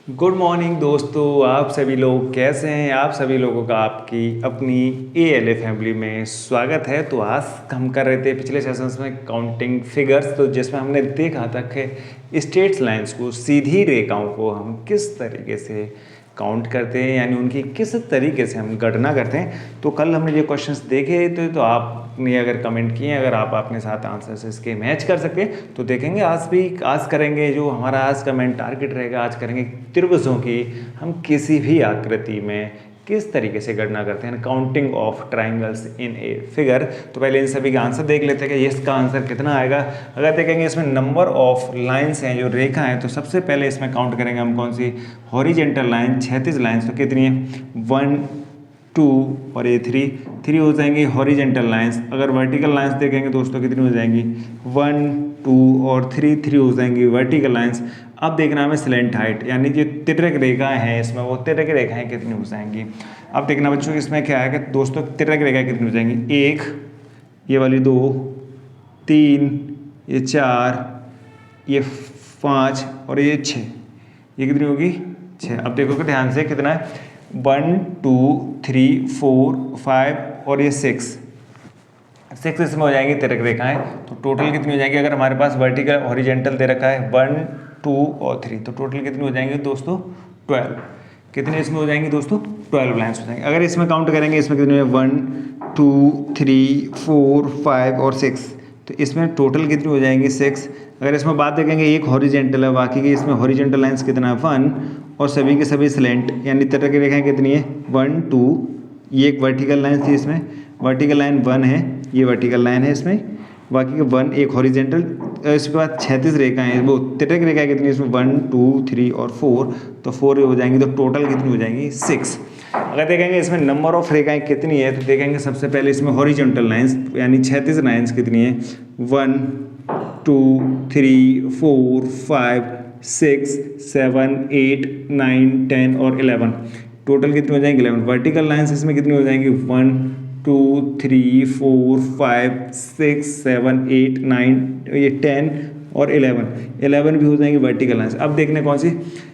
Good morning दोस्तों, आप सभी लोग कैसे हैं। आप सभी लोगों का आपकी अपनी ALA फैमिली में स्वागत है। तो आज हम कर रहे थे पिछले सेशंस में काउंटिंग फिगर्स, तो जिसमें हमने देखा था कि स्ट्रेट लाइंस को, सीधी रेखाओं को हम किस तरीके से काउंट करते हैं, यानी उनकी किस तरीके से हम गणना करते हैं। तो कल हमने ये क्वेश्चंस देखे थे, तो आपने अगर कमेंट किए, अगर आप अपने साथ आंसर्स इसके मैच कर सकते हैं तो देखेंगे। आज करेंगे, जो हमारा आज का मेन टारगेट रहेगा, आज करेंगे त्रिभुजों की हम किसी भी आकृति में किस तरीके से गणना करते हैं, counting of triangles in a figure. तो पहले इन सभी का आंसर देख लेते हैं कि इसका आंसर कितना आएगा। अगर देखेंगे इसमें नंबर ऑफ लाइंस हैं, जो रेखा है, तो सबसे पहले इसमें काउंट करेंगे हम कौन सी, हॉरिजेंटल लाइन, क्षैतिज लाइंस। तो कितनी है, 1 2 और ये 3 हो जाएंगी हॉरिजेंटल लाइंस। अगर वर्टिकल लाइंस देखेंगे दोस्तों कितनी हो जाएंगी, 1 2 और 3 हो जाएंगी वर्टिकल लाइंस। अब देखना हमें स्लेंट हाइट, यानी जो तिर्यक रेखाएं हैं इसमें, वो तिर्यक रेखाएं कितनी हो जाएंगी। अब देखना बच्चों इसमें क्या है कि दोस्तों तिर्यक रेखाएं कितनी हो जाएंगी, 1, ये वाली 2, 3, ये 4, ये 5 और ये 6, ये कितनी होगी, 6। अब देखो कि ध्यान से कितना है, 1 2 3 4 5 और ये 6 इसमें हो जाएंगी तिर्यक रेखाएं। तो टोटल कितनी हो जाएंगी, अगर हमारे पास वर्टिकल हॉरिजेंटल दे रखा है 1 2 और 3, तो टोटल कितनी हो जाएंगी दोस्तों, 12। कितने इसमें हो जाएंगी दोस्तों, 12 लाइन्स हो जाएंगी। अगर इसमें काउंट करेंगे, इसमें कितनी है, 1 2 3 4 5 और 6, तो इसमें टोटल कितनी हो जाएंगी, 6। अगर इसमें बात देखेंगे, एक हॉरिजेंटल है, बाकी की इसमें हॉरिजेंटल लाइन्स कितना है, 1, और सभी के सभी स्लेंट, यानी तिर्यक रेखाएं कितनी है, 1 2, ये एक वर्टिकल लाइन थी, इसमें वर्टिकल लाइन 1 है, ये वर्टिकल लाइन है इसमें, बाकी का 1 एक हॉरिजेंटल। इसके बाद क्षैतिज रेखाएं हैं, वो तिर्यक रेखाएं कितनी है इसमें, 1 2 3 और 4, तो 4 हो जाएंगी। तो टोटल कितनी हो जाएंगी, 6। अगर देखेंगे इसमें नंबर ऑफ रेखाएं कितनी है, तो देखेंगे सबसे पहले इसमें हॉरिजॉन्टल लाइंस, यानी क्षैतिज लाइंस कितनी है, 1 2 3 4 5 6 7 8 9 10 और 11, टोटल कितनी हो जाएंगी, 11। वर्टिकल लाइंस इसमें कितनी हो जाएंगी, 1 2 3 4 5 6 7 8 9, ये 10 और 11 भी हो जाएंगी वर्टिकल लाइंस। अब देखने कौन सी,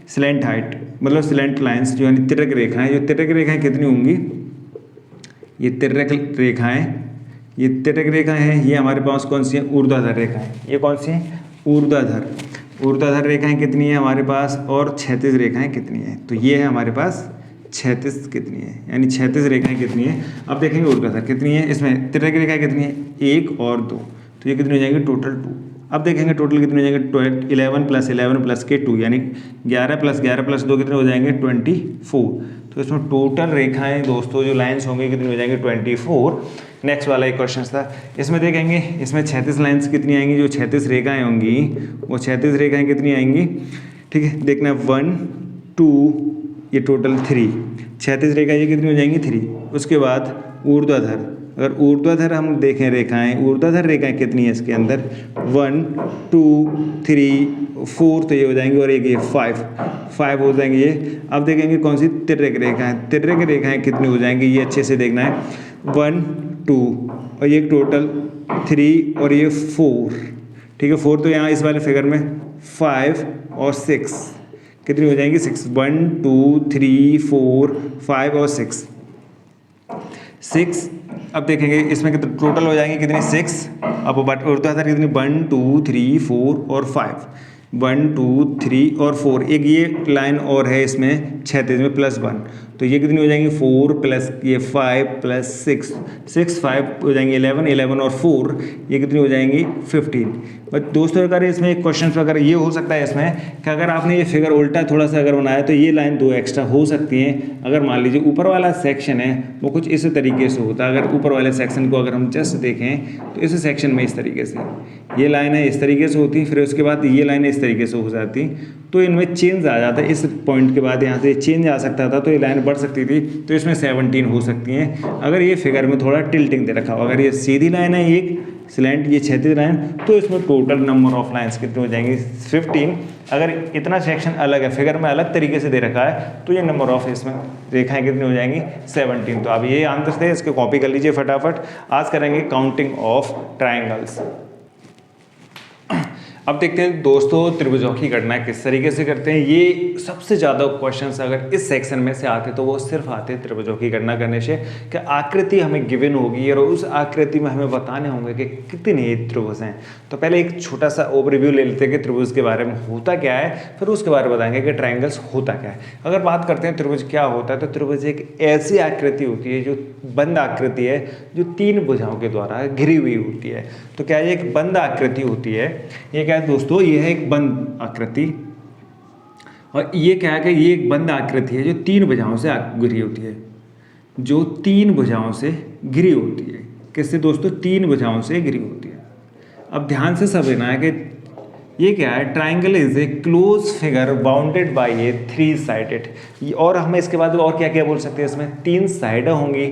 स्लेंट हाइट, मतलब स्लेंट लाइंस, जो यानी तिर्यक रेखाएं, जो तिर्यक रेखाएं कितनी होंगी, ये तिर्यक रेखाएं हैं, ये हमारे पास कौन सी है, ऊर्ध्वाधर रेखाएं। ये कौन सी है, ऊर्ध्वाधर रेखाएं कितनी है हमारे पास, और क्षैतिज रेखाएं कितनी है। तो ये है हमारे पास क्षैतिज कितनी है, यानी क्षैतिज रेखाएं कितनी है। अब देखेंगे ऊर्ध्वाधर कितनी है, इसमें तिर्यक रेखाएं कितनी है, 1 और 2, तो ये कितनी हो जाएंगी, टोटल 2। अब देखेंगे टोटल कितने हो जाएंगे, 11 + 11 + के 2, यानी 11 + 11 + 2 कितने हो जाएंगे, 24। तो इसमें टोटल रेखाएं दोस्तों, जो लाइंस होंगी, कितनी हो जाएंगे, 24। नेक्स्ट वाला एक क्वेश्चन था, इसमें देखेंगे इसमें क्षैतिज लाइंस कितनी आएंगी, जो क्षैतिज रेखाएं होंगी, वो क्षैतिज रेखाएं कितनी आएंगी, ठीक है। देखना 1 2, ये टोटल 3, क्षैतिज रेखा ये कितनी हो जाएंगी, 3। उसके बाद ऊर्ध्वाधर, अगर ऊर्ध्वाधर हम देखें रेखाएं, ऊर्ध्वाधर रेखाएं कितनी है इसके अंदर, 1 2 3 4, तो ये हो जाएंगी, और एक ये 5 हो जाएंगे ये। अब देखेंगे कौन सी, तिर्यक रेखाएं कितनी हो जाएंगी, ये अच्छे से देखना है, 1 2 और ये टोटल 3 और ये 4, ठीक है। 4 तो यहाँ इस वाले फिगर में 5 और 6 कितनी हो जाएंगी, 6, 1 2 3 4 5 और 6। अब देखेंगे इसमें कितने टोटल हो जाएंगे, कितनी, 6। अब बट ऊर्ध्वाधर कितनी, 1 2 3 4 और 5, 1 2 3 और 4, एक ये लाइन और है इसमें क्षैतिज में +1, तो ये कितनी हो जाएंगी, 4 + ये 5 + 6 5 हो जाएंगे 11 और 4, ये कितनी हो जाएंगी, 15। बट दोस्तों अगर इसमें एक क्वेश्चन अगर ये हो सकता है इसमें कि अगर आपने ये फिगर उल्टा थोड़ा सा अगर बनाया, तो ये लाइन 2 एक्स्ट्रा हो सकती हैं। अगर मान लीजिए ऊपर वाला सेक्शन है वो कुछ इस तरीके से होता है, अगर ऊपर वाले सेक्शन को अगर हम जस्ट देखें, तो इस सेक्शन में इस तरीके से ये लाइन है, इस तरीके से होती, फिर उसके बाद ये लाइन इस तरीके से हो जाती, तो इनमें चेंज आ जाता है। इस पॉइंट के बाद यहाँ से चेंज आ सकता था, तो ये लाइन बढ़ सकती थी, तो इसमें 17 हो सकती हैं। अगर ये फिगर में थोड़ा टिल्टिंग दे रखा हो, अगर ये सीधी लाइन है एक स्लैंट, ये क्षैतिज लाइन, तो इसमें टोटल नंबर ऑफ लाइंस कितने हो जाएंगे, 15। अगर इतना सेक्शन अलग है, फिगर में अलग तरीके से दे रखा है, तो ये नंबर ऑफ इसमें रेखाएं कितनी हो जाएंगी, 17। तो अब ये आंसर थे, इसके कॉपी कर लीजिए फटाफट। आज करेंगे काउंटिंग ऑफ ट्राइंगल्स। अब देखते हैं दोस्तों त्रिभुजों की गणना किस तरीके से करते हैं। ये सबसे ज़्यादा क्वेश्चंस अगर इस सेक्शन में से आते तो वो सिर्फ आते हैं त्रिभुजों की गणना करने से कि आकृति हमें गिवन होगी और उस आकृति में हमें बताने होंगे कि कितने त्रिभुज हैं। तो पहले एक छोटा सा ओवरव्यू ले लेते हैं कि त्रिभुज के बारे में होता क्या है, फिर उसके बारे में बताएंगे कि ट्राइंगल्स होता क्या है। अगर बात करते हैं त्रिभुज क्या होता है, तो त्रिभुज एक ऐसी आकृति होती है जो बंद आकृति है, जो 3 भुजाओं के द्वारा घिरी हुई होती है। तो क्या ये एक बंद आकृति होती है, ये क्या है दोस्तों, ये है एक बंद आकृति। और ये क्या है कि ये एक बंद आकृति है जो 3 भुजाओं से घिरी होती है, जो 3 भुजाओं से घिरी होती है। किससे दोस्तों, 3 भुजाओं से घिरी होती है। अब ध्यान से समझना है कि ये क्या है, triangle is a close figure bounded by A 3 sided. और हम इसके बाद और क्या क्या बोल सकते हैं, इसमें 3 साइडें होंगी,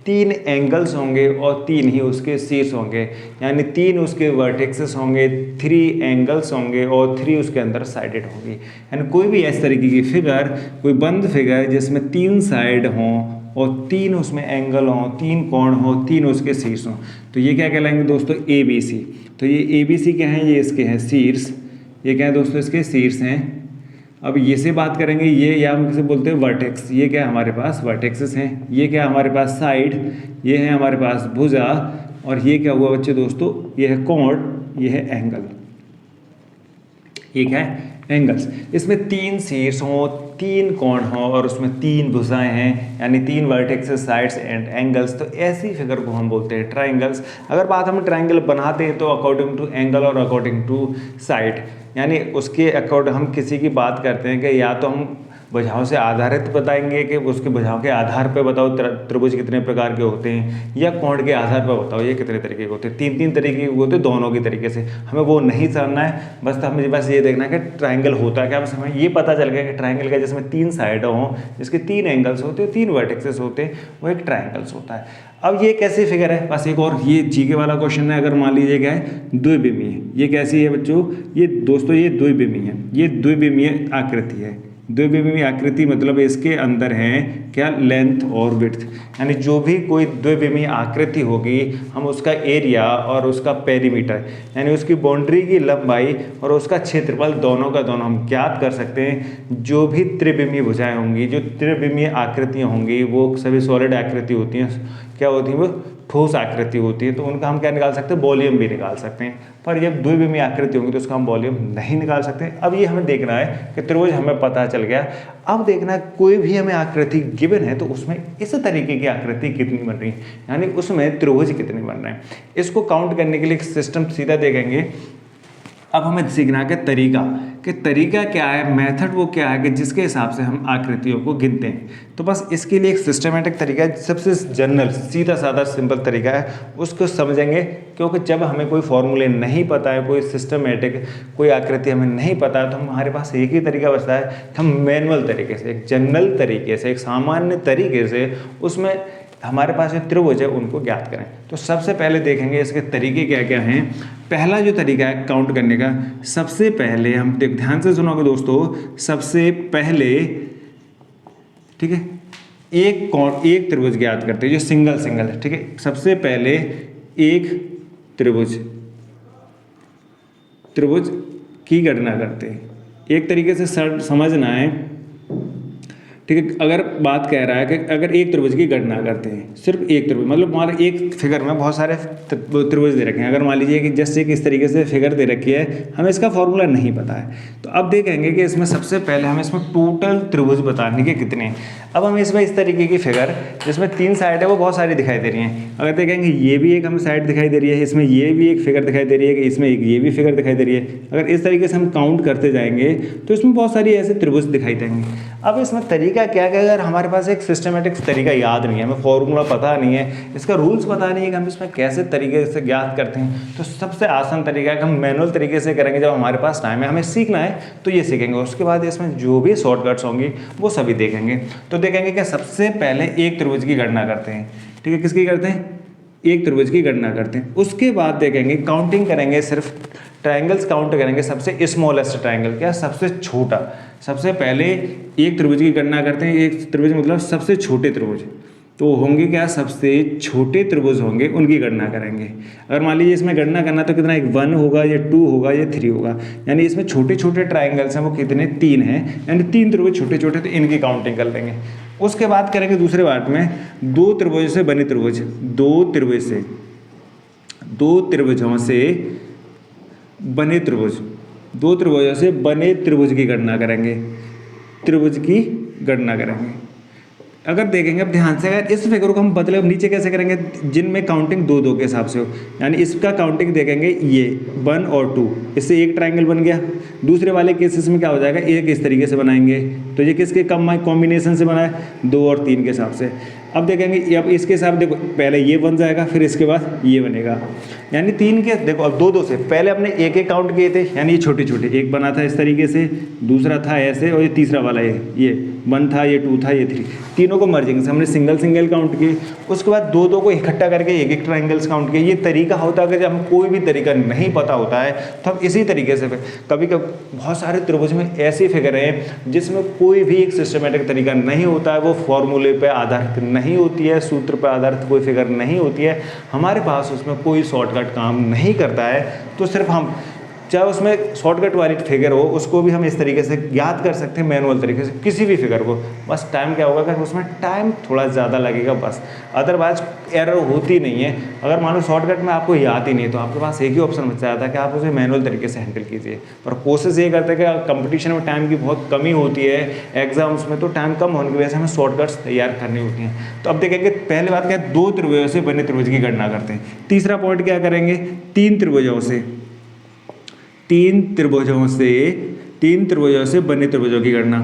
3 एंगल्स होंगे और 3 ही उसके शीर्ष होंगे, यानी 3 उसके वर्टेक्सेस होंगे, 3 एंगल्स होंगे और 3 उसके अंदर साइडेड होंगी। यानी कोई भी इस तरीके की फिगर, कोई बंद फिगर जिसमें 3 साइड हों और 3 उसमें एंगल हों, 3 कोण हों, 3 उसके शीर्ष हों, तो ये क्या कहलाएंगे दोस्तों, ABC। तो ये ABC क्या है, ये इसके हैं शीर्ष, ये क्या है दोस्तों, इसके शीर्ष हैं। अब ये से बात करेंगे, ये या हम किसे बोलते हैं वर्टेक्स, ये क्या है हमारे पास वर्टेक्सेस हैं। ये क्या है हमारे पास साइड, ये है हमारे पास भुजा, और ये क्या हुआ बच्चे दोस्तों, ये है कोण, ये है एंगल। ये क्या है, एंगल्स। इसमें 3 शीर्ष हों, 3 कोण हों और उसमें 3 भुजाएं हैं, यानी 3 वर्टेक्सेस, साइड्स एंड एंगल्स। तो ऐसी फिगर को हम बोलते हैं ट्राइंगल्स। अगर बात हम ट्राइंगल बनाते हैं तो अकॉर्डिंग टू एंगल और अकॉर्डिंग टू साइड, यानी उसके अकॉर्डिंग हम किसी की बात करते हैं कि या तो हम भुजाओं से आधारित बताएंगे कि उसके भुजाओं के आधार पर बताओ त्रिभुज कितने प्रकार के होते हैं, या कोण के आधार पर बताओ ये कितने तरीके के होते हैं। 3 तरीके के होते हैं, दोनों की तरीके से हमें वो नहीं समझना है। बस हमें बस ये देखना है कि ट्राइंगल होता है क्या। बस हमें ये पता चल गया कि ट्राइंगल का जिसमें 3 साइड हों, जिसके 3 एंगल्स होते हैं, 3 वर्टेक्सेस होते हैं, वो एक ट्राइंगल्स होता है। अब ये कैसी फिगर है, बस एक और ये जीके वाला क्वेश्चन है। अगर मान लीजिए क्या है, द्विविमीय, ये कैसी है बच्चों, ये दोस्तों ये द्विविमीय है, ये द्विविमीय आकृति है। द्विविमीय आकृति मतलब इसके अंदर है क्या, लेंथ और विड्थ, यानी जो भी कोई द्विविमीय आकृति होगी हम उसका एरिया और उसका पेरीमीटर, यानी उसकी बाउंड्री की लंबाई और उसका क्षेत्रफल दोनों का दोनों हम ज्ञात कर सकते हैं। जो भी त्रिविमीय भुजाएं होंगी, जो त्रिविमीय आकृतियाँ होंगी, वो सभी सॉलिड आकृति होती हैं, क्या होती हैं, वो ठोस आकृति होती है। तो उनका हम क्या निकाल सकते हैं, वॉल्यूम भी निकाल सकते हैं। पर जब द्विविमीय आकृति होंगी तो उसका हम वॉल्यूम नहीं निकाल सकते। अब ये हमें देखना है कि त्रिभुज हमें पता चल गया। अब देखना है कोई भी हमें आकृति गिवन है तो उसमें इस तरीके की आकृति कितनी बन रही है, यानी उसमें त्रिभुज कितने बन रहे हैं। इसको काउंट करने के लिए सिस्टम सीधा देखेंगे। अब हमें सीखना है कि तरीका क्या है, मेथड वो क्या है कि जिसके हिसाब से हम आकृतियों को गिनते हैं। तो बस इसके लिए एक सिस्टमेटिक तरीका है, सबसे जनरल सीधा साधा सिंपल तरीका है, उसको समझेंगे। क्योंकि जब हमें कोई फॉर्मूले नहीं पता है, कोई सिस्टमेटिक कोई आकृति हमें नहीं पता है, तो हमारे पास एक ही तरीका बचता है कि हम मैनुअल तरीके से, एक जनरल तरीके से, एक सामान्य तरीके से उसमें हमारे पास जो त्रिभुज है उनको ज्ञात करें। तो सबसे पहले देखेंगे इसके तरीके क्या क्या हैं। पहला जो तरीका है काउंट करने का, सबसे पहले हम ध्यान से सुनोगे दोस्तों, सबसे पहले ठीक है एक त्रिभुज ज्ञात करते हैं जो सिंगल है, ठीक है। सबसे पहले एक त्रिभुज की गणना करते हैं। एक तरीके से समझना है, ठीक है। अगर बात कह रहा है कि अगर एक त्रिभुज की गणना करते हैं, सिर्फ एक त्रिभुज, मतलब मान लो एक फिगर में बहुत सारे त्रिभुज दे रखे हैं। अगर मान लीजिए कि जैसे किस तरीके से फिगर दे रखी है, हमें इसका फॉर्मूला नहीं पता है, तो अब देखेंगे कि इसमें सबसे पहले हमें इसमें टोटल त्रिभुज बताने के कितने हैं। अब हम इसमें इस तरीके की फिगर जिसमें 3 साइड है वो बहुत सारी दिखाई दे रही हैं। अगर देखेंगे ये भी एक हमें साइड दिखाई दे रही है, इसमें ये भी एक फिगर दिखाई दे रही है, इसमें एक ये भी फिगर दिखाई दे रही है। अगर इस तरीके से हम काउंट करते जाएंगे तो इसमें बहुत सारी ऐसे त्रिभुज दिखाई देंगे। अब इसमें तरीका क्या है, अगर हमारे पास एक सिस्टमेटिक तरीका याद नहीं है, हमें फॉर्मूला पता नहीं है, इसका रूल्स पता नहीं है कि हम इसमें कैसे तरीके से ज्ञात करते हैं, तो सबसे आसान तरीका है कि हम मैनुअल तरीके से करेंगे। जब हमारे पास टाइम है, हमें सीखना है, तो ये सीखेंगे। उसके बाद इसमें जो भी शॉर्टकट्स होंगी वो सभी देखेंगे। तो देखेंगे कि सबसे पहले एक त्रिभुज की गणना करते हैं, ठीक है। किसकी करते हैं, एक त्रिभुज की गणना करते हैं। उसके बाद देखेंगे काउंटिंग करेंगे, सिर्फ ट्राइंगल्स काउंट करेंगे। सबसे स्मॉलेस्ट ट्राइंगल क्या, सबसे छोटा। सबसे पहले एक त्रिभुज की गणना करते हैं। एक त्रिभुज मतलब सबसे छोटे त्रिभुज, तो होंगे क्या, सबसे छोटे त्रिभुज होंगे उनकी गणना करेंगे। अगर मान लीजिए इसमें गणना करना तो कितना, एक 1 होगा, ये 2 होगा, ये 3 होगा, यानी इसमें छोटे छोटे ट्राइंगल्स हैं वो कितने, 3 हैं, यानी 3 त्रिभुज छोटे छोटे, तो इनकी काउंटिंग कर लेंगे। उसके बाद करेंगे दूसरे पार्ट में 2 त्रिभुज से बने त्रिभुज, 2 त्रिभुजों से बने त्रिभुज, 2 त्रिभुजों से बने त्रिभुज की गणना करेंगे, त्रिभुज की गणना करेंगे। अगर देखेंगे अब ध्यान से, अगर इस फिगर को हम बदले नीचे कैसे करेंगे, जिनमें काउंटिंग 2 के हिसाब से हो, यानी इसका काउंटिंग देखेंगे ये 1 और 2, इससे एक ट्राइंगल बन गया। दूसरे वाले केसेस में क्या हो जाएगा, एक इस तरीके से बनाएंगे, तो ये किसके कॉम्बिनेशन से बना है, 2 और 3 के हिसाब से। अब देखेंगे, अब इसके हिसाब देखो, पहले ये बन जाएगा, फिर इसके बाद ये बनेगा, यानी 3 के देखो, अब 2 से पहले अपने एक काउंट किए थे, यानी ये छोटे छोटे, एक बना था इस तरीके से, दूसरा था ऐसे, और ये तीसरा वाला ये 1 था, ये 2 था, ये 3, तीनों को मर्जिंग से हमने सिंगल काउंट किए। उसके बाद 2 को इकट्ठा करके एक ट्राइंगल्स काउंट किए। ये तरीका होता है कि जब हम कोई भी तरीका नहीं पता होता है तो हम इसी तरीके से, कभी कभी बहुत सारे त्रिभुज में ऐसी फिगर हैं जिसमें कोई भी एक सिस्टमेटिक तरीका नहीं होता है, वो फॉर्मूले पे आधारित नहीं होती है, सूत्र पर आधारित कोई फिगर नहीं होती है, हमारे पास उसमें कोई शॉर्टकट काम नहीं करता है। तो सिर्फ हम चाहे उसमें शॉर्टकट वाली फिगर हो, उसको भी हम इस तरीके से याद कर सकते हैं, मैनुअल तरीके से, किसी भी फिगर को। बस टाइम क्या होगा कि उसमें टाइम थोड़ा ज़्यादा लगेगा बस, अदरवाइज एरर होती नहीं है। अगर मान लो शॉर्टकट में आपको याद ही नहीं, तो आपके पास एक ही ऑप्शन बच जाता है कि आप उसे मैनुअल तरीके से हैंडल कीजिए। पर कोशिश ये करते हैं कि कंपटीशन में टाइम की बहुत कमी होती है, एग्जाम्स में तो टाइम कम होने की वजह से हमें शॉर्टकट्स तैयार करनी होती हैं। तो अब देखेंगे, पहले बात क्या है, 2 त्रिभुजों से बने त्रिभुज की गणना करते हैं। तीसरा पॉइंट क्या करेंगे, 3 त्रिभुजों से बने त्रिभुजों की गणना,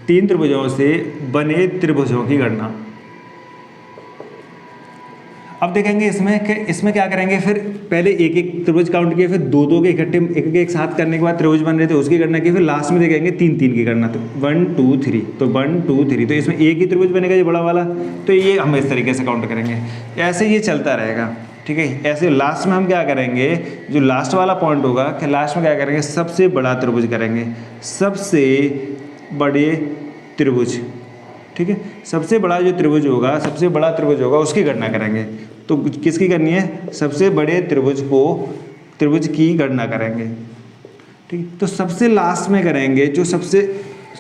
3 त्रिभुजों से बने त्रिभुजों की गणना। अब देखेंगे इसमें क्या करेंगे, फिर पहले एक त्रिभुज काउंट किए, फिर 2 के इकट्ठे एक साथ करने के बाद त्रिभुज बन रहे थे उसकी गणना की, फिर लास्ट में देखेंगे 3 की गणना, तो 1 2 3, तो 1 2 3, तो इसमें एक ही त्रिभुज बनेगा, ये बड़ा वाला, तो ये हम इस तरीके से काउंट करेंगे। ऐसे ये चलता रहेगा, ठीक है। ऐसे लास्ट में हम क्या करेंगे, जो लास्ट वाला पॉइंट होगा कि लास्ट में क्या करेंगे, सबसे बड़ा त्रिभुज करेंगे, सबसे बड़े त्रिभुज, ठीक है। सबसे बड़ा जो त्रिभुज होगा, सबसे बड़ा त्रिभुज होगा उसकी गणना करेंगे। तो किसकी करनी है, सबसे बड़े त्रिभुज की गणना करेंगे, ठीक। तो सबसे लास्ट में करेंगे, जो सबसे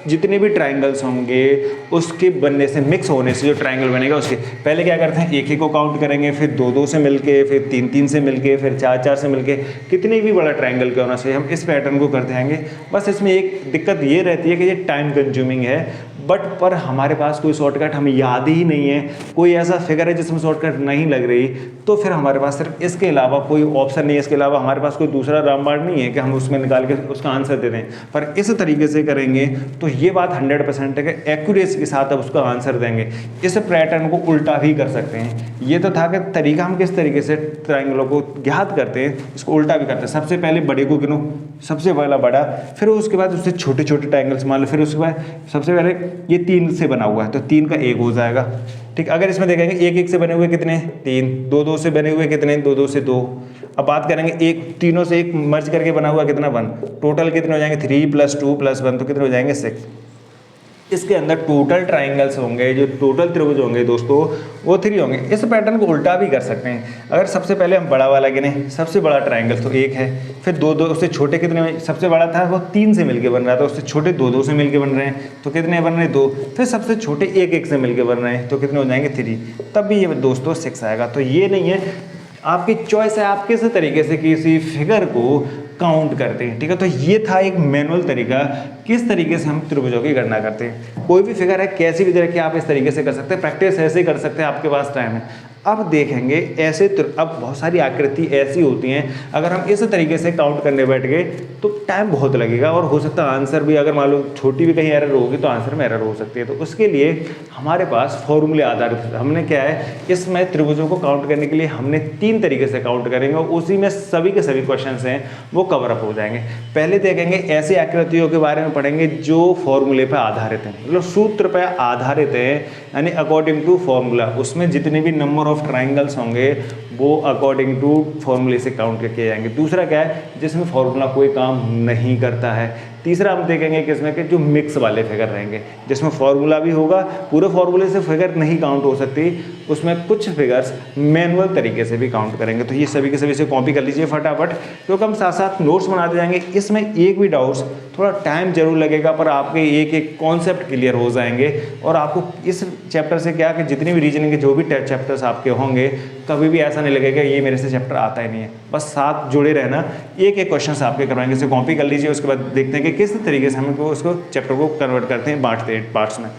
जितने भी ट्राइंगल्स होंगे उसके बनने से, मिक्स होने से जो ट्राइंगल बनेगा उसके पहले क्या करते हैं, एक को काउंट करेंगे, फिर 2 से मिलके, फिर 3 से मिलके, फिर 4 से मिलके, कितने भी बड़ा ट्राइंगल क्यों ना चाहिए, हम इस पैटर्न को करते आएंगे। बस इसमें एक दिक्कत ये रहती है कि ये टाइम कंज्यूमिंग है, पर हमारे पास कोई शॉर्टकट हमें याद ही नहीं है, कोई ऐसा फिगर है जिसमें शॉर्टकट नहीं लग रही, तो फिर हमारे पास सिर्फ इसके अलावा कोई ऑप्शन नहीं है, इसके अलावा हमारे पास कोई दूसरा रामबाण नहीं है कि हम उसमें निकाल के उसका आंसर दे दें। पर इस तरीके से करेंगे तो ये बात 100% है कि एक्यूरेसी के साथ अब उसका आंसर देंगे। इस पैटर्न को उल्टा भी कर सकते हैं। ये तो था कि तरीका हम किस तरीके से ट्राइंगलों को ज्ञात करते हैं, इसको उल्टा भी करते हैं। सबसे पहले बड़े को गिनो, सबसे पहला बड़ा, फिर उसके बाद उससे छोटे छोटे ट्राइंगल्स मान लो, फिर उसके बाद सबसे पहले ये 3 से बना हुआ है तो 3 का 1 हो जाएगा, ठीक। अगर इसमें देखेंगे 1 से बने हुए कितने, 3, 2 से बने हुए कितने, 2 से 2। अब बात करेंगे तीनों से एक मर्ज करके बना हुआ कितना, 1, टोटल कितने हो जाएंगे, 3 + 2 + 1, तो कितने हो जाएंगे, 6। इसके अंदर टोटल ट्राइंगल्स होंगे, जो टोटल त्रिभुज होंगे दोस्तों वो 3 होंगे। इस पैटर्न को उल्टा भी कर सकते हैं। अगर सबसे पहले हम बड़ा वाला गिने, सबसे बड़ा ट्राइंगल तो 1 है, फिर 2 उससे छोटे कितने, सबसे बड़ा था वो 3 से मिलके बन रहा था, उससे छोटे 2 से मिलके बन रहे हैं, तो कितने बन रहे हैं, 2। फिर सबसे छोटे 1 से मिलके बन रहे हैं, तो कितने हो जाएंगे, 3। तब भी ये दोस्तों 6 आएगा। तो ये नहीं है, आपकी चॉइस है, आप किस तरीके से किसी फिगर को काउंट करते हैं, ठीक है। तो ये था एक मैनुअल तरीका, किस तरीके से हम त्रिभुजों की गणना करते हैं। कोई भी फिगर है, कैसी भी तरह की आप इस तरीके से कर सकते हैं, प्रैक्टिस ऐसे ही कर सकते हैं, आपके पास टाइम है। अब देखेंगे ऐसे, अब बहुत सारी आकृति ऐसी होती हैं, अगर हम इस तरीके से काउंट करने बैठ गए तो टाइम बहुत लगेगा, और हो सकता है आंसर भी, अगर मान लो छोटी भी कहीं एरर होगी तो आंसर में एरर हो सकती है। तो उसके लिए हमारे पास फॉर्मूले आधारित, हमने क्या है, इसमें त्रिभुजों को काउंट करने के लिए हमने 3 तरीके से काउंट करेंगे, और उसी में सभी के सभी क्वेश्चन हैं वो कवर अप हो जाएंगे। पहले देखेंगे ऐसी आकृतियों के बारे में पढ़ेंगे जो फॉर्मूले पर आधारित हैं, मतलब सूत्र पर आधारित है, यानी अकॉर्डिंग टू फॉर्मूला। उसमें जितने भी नंबर ऑफ ट्राइंगल्स होंगे वो अकॉर्डिंग टू फॉर्मूले से काउंट किए जाएंगे। दूसरा क्या है, जिसमें फॉर्मूला कोई काम नहीं करता है, तीसरा हम देखेंगे किसमें कि जो मिक्स वाले फिगर रहेंगे, जिसमें फार्मूला भी होगा, पूरे फार्मूले से फिगर नहीं काउंट हो सकती, उसमें कुछ फिगर्स मैनुअल तरीके से भी काउंट करेंगे। तो ये सभी के सभी से कॉपी कर लीजिए फटाफट, क्योंकि हम साथ साथ नोट्स बनाते जाएंगे। इसमें एक भी डाउट्स थोड़ा टाइम जरूर लगेगा, पर आपके एक एक कॉन्सेप्ट क्लियर हो जाएंगे। और आपको इस चैप्टर से क्या कि जितनी भी रीजनिंग के जो भी चैप्टर्स आपके होंगे, कभी भी ऐसा नहीं लगेगा ये मेरे से चैप्टर आता ही नहीं है। बस साथ जुड़े रहना, एक एक क्वेश्चन आपके करवाएंगे, इसे कॉपी कर लीजिए। उसके बाद देखते हैं कि किस तरीके से हम उसको चैप्टर को कन्वर्ट करते हैं, बांटते हैं पार्ट्स में।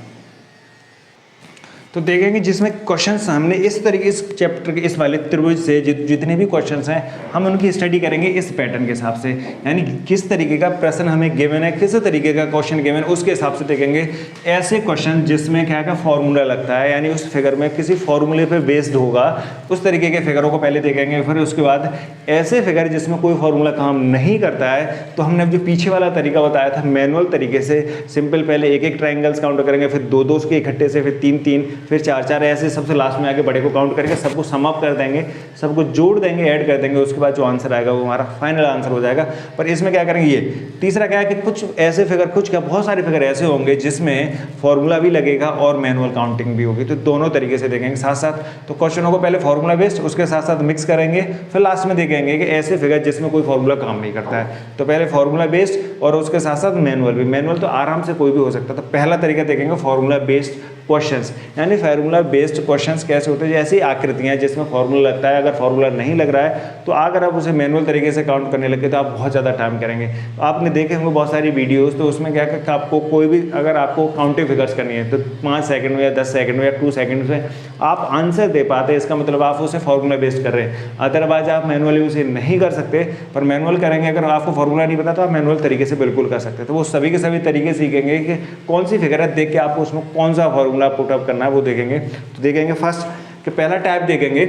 तो देखेंगे जिसमें क्वेश्चंस हमने इस तरीके इस चैप्टर के इस वाले त्रिभुज से जितने भी क्वेश्चंस हैं हम उनकी स्टडी करेंगे इस पैटर्न के हिसाब से, यानी किस तरीके का प्रश्न हमें गिवन है, किस तरीके का क्वेश्चन गिवन है, उसके हिसाब से देखेंगे। ऐसे क्वेश्चन जिसमें क्या क्या फॉर्मूला लगता है, यानी उस फिगर में किसी फॉर्मूले पर बेस्ड होगा, उस तरीके के फिगरों को पहले देखेंगे। फिर उसके बाद ऐसे फिगर जिसमें कोई फॉर्मूला काम नहीं करता है, तो हमने जो पीछे वाला तरीका बताया था मैनुअल तरीके से, सिंपल पहले एक एक ट्राइंगल्स काउंट करेंगे, फिर दो दो उसके इकट्ठे से, फिर तीन तीन, फिर चार चार, ऐसे सबसे लास्ट में आके बड़े को काउंट करके सबको सम अप कर देंगे, सबको जोड़ देंगे, ऐड कर देंगे। उसके बाद जो आंसर आएगा वो हमारा फाइनल आंसर हो जाएगा। पर इसमें क्या करेंगे, ये तीसरा क्या है कि कुछ ऐसे फिगर, कुछ क्या बहुत सारे फिगर ऐसे होंगे जिसमें फॉर्मूला भी लगेगा और मैनुअल काउंटिंग भी होगी। तो दोनों तरीके से देखेंगे साथ साथ। तो क्वेश्चनों को पहले फॉर्मूला बेस्ड, उसके साथ साथ मिक्स करेंगे, फिर लास्ट में देखेंगे कि ऐसे फिगर जिसमें कोई फॉर्मूला काम नहीं करता है। तो पहले फॉर्मूला बेस्ड और उसके साथ साथ मैनुअल भी। मैनुअल तो आराम से कोई भी हो सकता है। तो पहला तरीका देखेंगे फॉर्मूला बेस्ड क्वेश्चंस, यानी फार्मूला बेस्ड क्वेश्चंस कैसे होते हैं। जैसी आकृतियां जिसमें फार्मूला लगता है, अगर फार्मूला नहीं लग रहा है तो अगर आप उसे मैनुअल तरीके से काउंट करने लगे तो आप बहुत ज़्यादा टाइम करेंगे। तो आपने देखे होंगे बहुत सारी वीडियोस, तो उसमें क्या कि आपको कोई भी अगर आपको काउंटिंग फिगर्स करनी है तो 5 सेकंड में या 10 सेकंड में या 2 सेकंड में आप आंसर दे पाते हैं, इसका मतलब आप उसे फार्मूला बेस्ड कर रहे हैं। अदरवाइज आप मैनुअली उसे नहीं कर सकते, पर मैनुअल करेंगे अगर आपको फार्मूला नहीं पता तो आप मैनुअल तरीके से बिल्कुल कर सकते हैं। तो वो सभी के सभी तरीके सीखेंगे कि कौन सी फिगर है, देख के आपको उसमें कौन सा फार्मूला पुटअप करना है वो देखेंगे। तो देखेंगे फर्स्ट कि पहला टाइप देखेंगे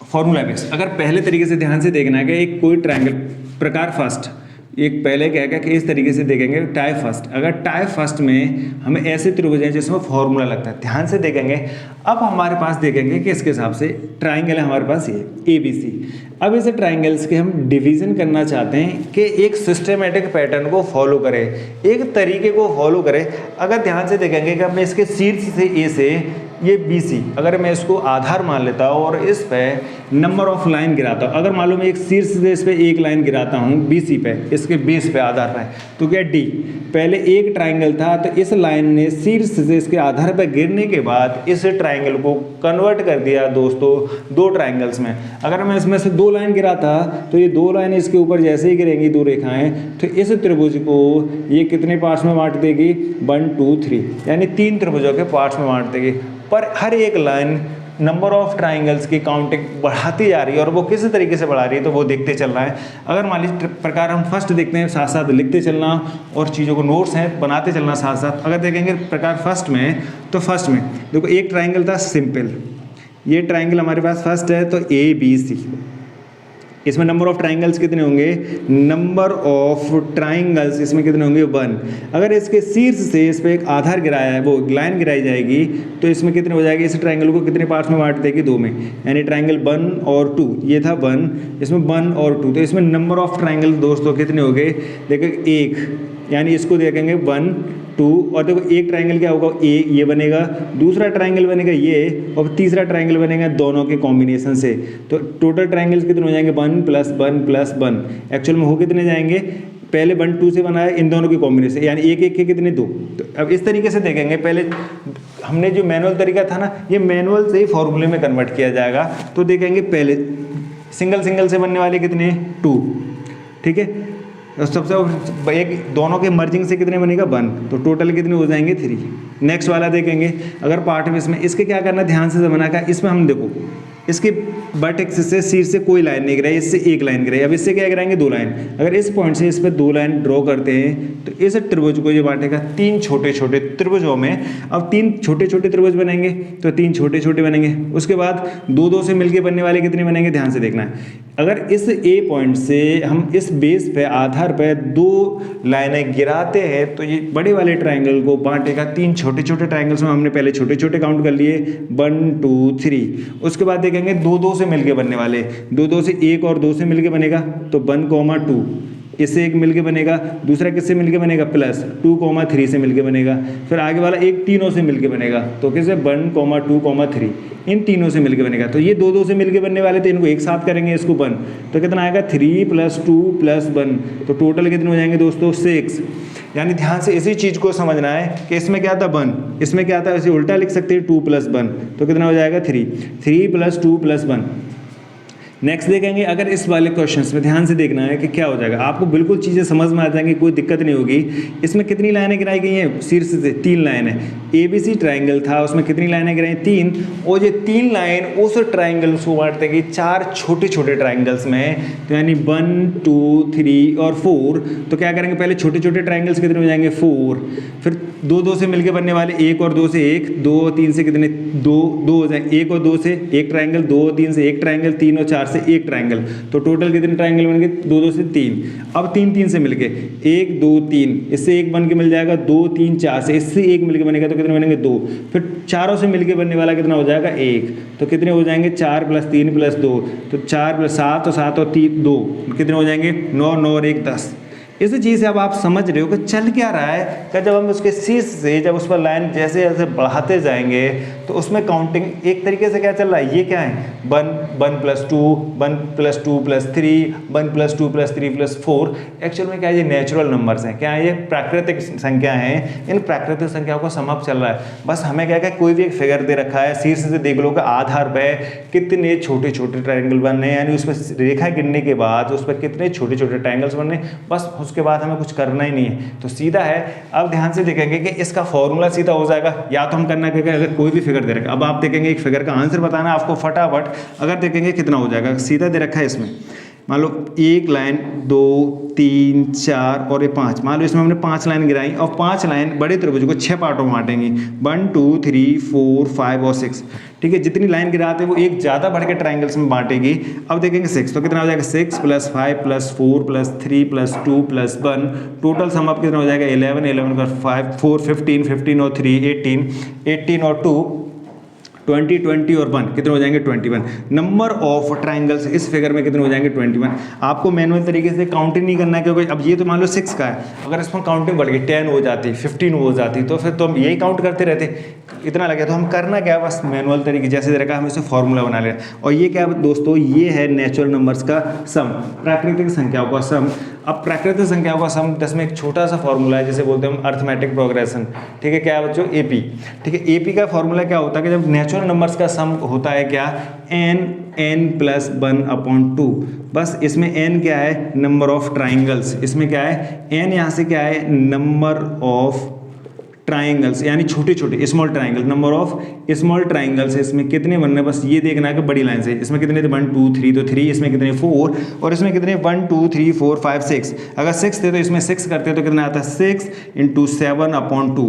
फॉर्मूला बेस्ड। अगर पहले तरीके से ध्यान से देखना है कि एक कोई ट्रायंगल प्रकार फर्स्ट, एक पहले क्या है कि इस तरीके से देखेंगे टाइप फर्स्ट। अगर टाइप फर्स्ट में हमें ऐसे त्रिभुज हैं जिसमें फॉर्मूला लगता है, ध्यान से देखेंगे। अब हमारे पास देखेंगे कि इसके हिसाब से ट्राइंगल है हमारे पास ये ABC। अब इस ट्राइंगल्स के हम डिवीजन करना चाहते हैं कि एक सिस्टमेटिक पैटर्न को फॉलो करें, एक तरीके को फॉलो करें। अगर ध्यान से देखेंगे कि मैं इसके शीर्ष से A से ये BC, अगर मैं इसको आधार मान लेता हूँ और इस पे नंबर ऑफ लाइन गिराता हूँ, अगर मालूम एक शीर्ष से इस पे एक लाइन गिराता हूँ BC पे, इसके बेस पे आधार पे, तो क्या D पहले एक ट्राइंगल था, तो इस लाइन ने शीर्ष से इसके आधार पर गिरने के बाद इस ट्राइंगल को कन्वर्ट कर दिया दोस्तों 2 ट्राइंगल्स में। अगर मैं इसमें से 2 लाइन गिराता तो ये 2 लाइन इसके ऊपर जैसे ही गिरेंगी 2 रेखाएं, तो इस त्रिभुज को ये कितने पार्ट्स में बांट देगी, 1 2 3, यानी 3 त्रिभुजों के पार्ट्स में बांट देगी। पर हर एक लाइन नंबर ऑफ ट्राइंगल्स की काउंटिंग बढ़ाती जा रही है, और वो किस तरीके से बढ़ा रही है तो वो देखते चलना है। अगर मान लीजिए प्रकार हम फर्स्ट देखते हैं, साथ साथ लिखते चलना और चीज़ों को नोट्स हैं बनाते चलना साथ साथ। अगर देखेंगे प्रकार फर्स्ट में, तो फर्स्ट में देखो एक ट्राइंगल था सिंपल, ये ट्राइंगल हमारे पास फर्स्ट है तो ABC। इसमें नंबर ऑफ ट्राइंगल्स कितने होंगे, नंबर ऑफ ट्राइंगल्स इसमें कितने होंगे 1। अगर इसके शीर्ष से इस पर एक आधार गिराया है, वो लाइन गिराई जाएगी, तो इसमें कितने हो जाएगी, इस ट्राइंगल को कितने पार्ट्स में बांट देगी, 2 में, यानी ट्राइंगल 1 और 2। ये था 1, इसमें 1 और 2, तो इसमें नंबर ऑफ ट्राइंगल दोस्तों कितने हो गए, देखो 1, यानी इसको देखेंगे 1 2, और देखो एक ट्राइंगल क्या होगा A, ये बनेगा, दूसरा ट्राइंगल बनेगा ये, और तीसरा ट्राइंगल बनेगा दोनों के कॉम्बिनेशन से। तो टोटल ट्राइंगल्स कितने हो जाएंगे, 1 + 1 + 1। एक्चुअल में हो कितने जाएंगे, पहले 1 2 से बनाया इन दोनों के कॉम्बिनेशन, यानी एक एक के कितने 2। तो अब इस तरीके से देखेंगे, पहले हमने जो मैनुअल तरीका था ना, ये मैनुअल से ही फॉर्मूले में कन्वर्ट किया जाएगा। तो देखेंगे पहले सिंगल सिंगल से बनने वाले कितने 2, ठीक है, सबसे एक दोनों के मर्जिंग से कितने बनेगा 1, तो टोटल कितने हो जाएंगे 3। नेक्स्ट वाला देखेंगे, अगर पार्ट में इसमें इसके क्या करना, ध्यान से जमाना का, इसमें हम देखो इसके वर्टेक्स से शीर्ष से कोई लाइन नहीं गिराई, इससे एक लाइन गिराई। अब इससे क्या गिराएंगे 2 लाइन। अगर इस पॉइंट से इस पर 2 लाइन ड्रॉ करते हैं तो इस त्रिभुज को ये बांटेगा 3 छोटे छोटे त्रिभुजों में। अब 3 छोटे छोटे त्रिभुज बनेंगे तो 3 छोटे छोटे बनेंगे। उसके बाद 2 2 से मिलके बनने वाले कितने बनेंगे, ध्यान से देखना है। अगर इस A पॉइंट से हम इस बेस पे आधार पे 2 लाइनें गिराते हैं तो ये बड़े वाले ट्राइंगल को बांटेगा 3 छोटे छोटे ट्राइंगल्स में। हमने पहले छोटे छोटे काउंट कर लिए 1 2 3। उसके बाद देखेंगे 2 2 से मिलके बनने वाले, 2 2 से 1 और 2 से मिलके बनेगा तो 1 2, इससे एक मिलके बनेगा, दूसरा किससे मिलके बनेगा, प्लस 2,3 से मिलके बनेगा, फिर आगे वाला एक तीनों से मिलके बनेगा, तो किससे 1,2,3 इन तीनों से मिलके बनेगा। तो ये दो दो से मिलके बनने वाले थे, इनको एक साथ करेंगे इसको 1, तो कितना आएगा 3 + 2 + 1, तो टोटल कितने हो जाएंगे दोस्तों 6। यानी ध्यान से इसी चीज़ को समझना है कि इसमें क्या था 1, इसमें क्या था, इसे उल्टा लिख सकते हैं 2 + 1, तो कितना हो जाएगा 3 + 2 + 1। नेक्स्ट देखेंगे, अगर इस वाले क्वेश्चंस में ध्यान से देखना है कि क्या हो जाएगा, आपको बिल्कुल चीज़ें समझ में आ जाएंगी, कोई दिक्कत नहीं होगी। इसमें कितनी लाइनें गिराई गई हैं शीर्ष से, 3 लाइनें। ABC ट्राइंगल था, उसमें कितनी लाइनें गिराई, 3, और ये 3 लाइन उस ट्राइंगल को बांटते हैं 4 छोटे छोटे ट्राइंगल्स में, तो यानी 1, 2, 3 और 4। तो क्या करेंगे, पहले छोटे छोटे ट्राइंगल्स कितने हो जाएंगे 4, फिर 2 2 से मिलकर बनने वाले 1 और 2 से 1, 2 और 3 से कितने 2 2 हो जाएंगे, 1 और 2 से एक ट्राइंगल, 2 और 3 से एक ट्राइंगल, 3 और 4 से एक ट्राइंगल, तो टोटल कितने ट्राइंगल बन गए, 2 2 से 3। अब 3 3 से मिलके 1 2 3, इससे एक बन के मिल जाएगा 2 3 4 से, इससे एक मिलके बनेगा तो कितने बनेंगे 2, फिर चारों से मिलके बनने वाला कितना हो जाएगा 1, तो कितने हो जाएंगे 4 + 3 + 2, तो 4 + 7 और 7 और 3 2, कितने हो जाएंगे 9 9 और 1 10। इसी चीज़ से अब आप समझ रहे हो कि चल क्या रहा है कि जब हम उसके शीर्ष से जब उस पर लाइन जैसे जैसे बढ़ाते जाएंगे तो उसमें काउंटिंग एक तरीके से क्या चल रहा है, ये क्या है 1 1 + 2 1 + 2 + 3 1 + 2 + 3 + 4। एक्चुअल में क्या है, ये नेचुरल नंबर्स हैं, क्या है ये प्राकृतिक संख्या हैं। इन प्राकृतिक संख्याओं का सम अप चल रहा है। बस हमें क्या क्या कोई भी एक फिगर दे रखा है, शीर्ष से देख लो कि आधार पर कितने छोटे छोटे ट्राइंगल बनने, यानी उस पर रेखा गिनने के बाद उस पर कितने छोटे छोटे ट्राइंगल्स बनने, बस उसके बाद हमें कुछ करना ही नहीं है, तो सीधा है। अब ध्यान से देखेंगे कि इसका फॉर्मूला सीधा हो जाएगा, या तो हम करना क्या, अगर कोई भी फिगर दे रखा है, अब आप देखेंगे एक फिगर का आंसर बताना आपको फटाफट, अगर देखेंगे कितना हो जाएगा, सीधा दे रखा है इसमें, मान लो एक लाइन 2 3 4 और ये 5, मान लो इसमें हमने 5 लाइन गिराई और 5 लाइन बड़े त्रिभुज को 6 पार्टों में बांटेंगे, 1 2 3 4 5 और 6, ठीक है। जितनी लाइन गिराते हैं वो एक ज़्यादा बढ़ के ट्राइंगल्स में बांटेगी। अब देखेंगे 6, तो कितना हो जाएगा 6 + 5 + 4 + 3 + 2 + 1, टोटल सम अप कितना हो जाएगा 11 11 का 5 4 15 15 और 3 18 18 और 2 20 20 और 1 कितने हो जाएंगे 21। नंबर ऑफ ट्राइंगल्स इस फिगर में कितने हो जाएंगे 21। आपको मैनुअल तरीके से काउंटिंग नहीं करना है, क्योंकि अब ये तो मान लो 6 का है, अगर इसमें काउंटिंग बढ़ गई 10 हो जाती 15 हो जाती, तो फिर तो हम यही काउंट करते रहते, इतना लगे। तो हम करना क्या है, बस मैनुअल तरीके जैसे दे रखा है हम इसे फॉर्मूला बना लें। और ये क्या दोस्तों, ये है नेचुरल नंबर्स का सम, प्राकृतिक संख्याओं का सम। अब प्राकृतिक संख्याओं का सम 10 में एक छोटा सा फॉर्मूला है जिसे बोलते हैं हम अर्थमेटिक प्रोग्रेशन, ठीक है। क्या है बच्चों, एपी, ठीक है। एपी का फॉर्मूला क्या होता है कि जब नेचुरल नंबर्स का सम होता है क्या, n + 1/2। बस इसमें n क्या है, नंबर ऑफ ट्राइंगल्स, इसमें क्या है n, यहाँ से क्या है नंबर ऑफ ट्राइंगल्स, यानी छोटे छोटे small triangle, number of small triangles. इसमें कितने बनने, बस ये देखना है कि बड़ी लाइन से इसमें कितने थे 1 2 3, तो 3, इसमें कितने 4, और इसमें कितने 1 2 3 4 5 6। अगर 6 थे तो इसमें 6 करते तो कितना आता है 6 × 7/2।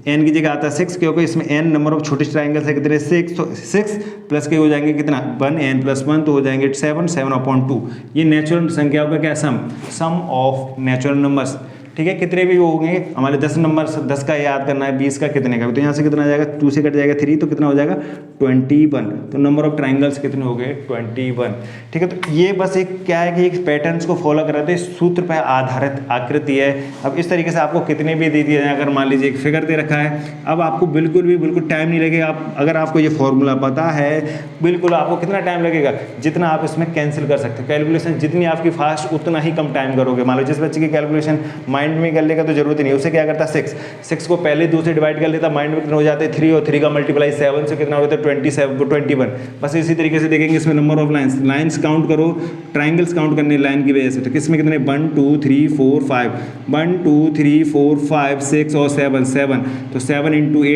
n की जगह आता है 6, क्योंकि इसमें n नंबर ऑफ छोटे ट्राइंगल्स है कितने 6, तो 6 प्लस के हो जाएंगे कितना 1, n + 1 तो हो जाएंगे 7 7/2। ये नेचुरल संख्याओं का क्या सम ऑफ नेचुरल नंबर्स, ठीक है। कितने भी होंगे हमारे 10 नंबर, 10 का याद करना है, 20 का कितने का, तो यहाँ से कितना आ जाएगा 2 से कट जाएगा 3, तो कितना हो जाएगा 21। तो नंबर ऑफ ट्राइंगल्स कितने हो गए 21, ठीक है। तो ये बस एक क्या है कि एक पैटर्न्स को फॉलो कर रहे थे, सूत्र पर आधारित आकृति है। अब इस तरीके से आपको कितने भी दे दिए जाए, अगर मान लीजिए एक फिगर दे रखा है, अब आपको बिल्कुल टाइम नहीं लगेगा। आप अगर आपको ये फॉर्मूला पता है, बिल्कुल आपको कितना टाइम लगेगा, जितना आप इसमें कैंसिल कर सकते हैं। कैलकुलेशन जितनी आपकी फास्ट उतना ही कम टाइम करोगे। मान लो जिस बच्चे की कैलकुलेशन माइंड में कर लेगा तो जरूरत ही नहीं, उसे क्या करता 6 को पहले 2 से डिवाइड कर लेता, माइंड में कितना हो जाते 3, और 3 का मल्टीप्लाई 7 से कितना होता है 21। बस इसी तरीके से देखेंगे इसमें नंबर ऑफ लाइंस काउंट करो, ट्राइंगल्स काउंट करने लाइन की वजह से, तो किसमें कितने 1 2 3 4 5 1 2 3 4 5 6 और 7, तो 7 ×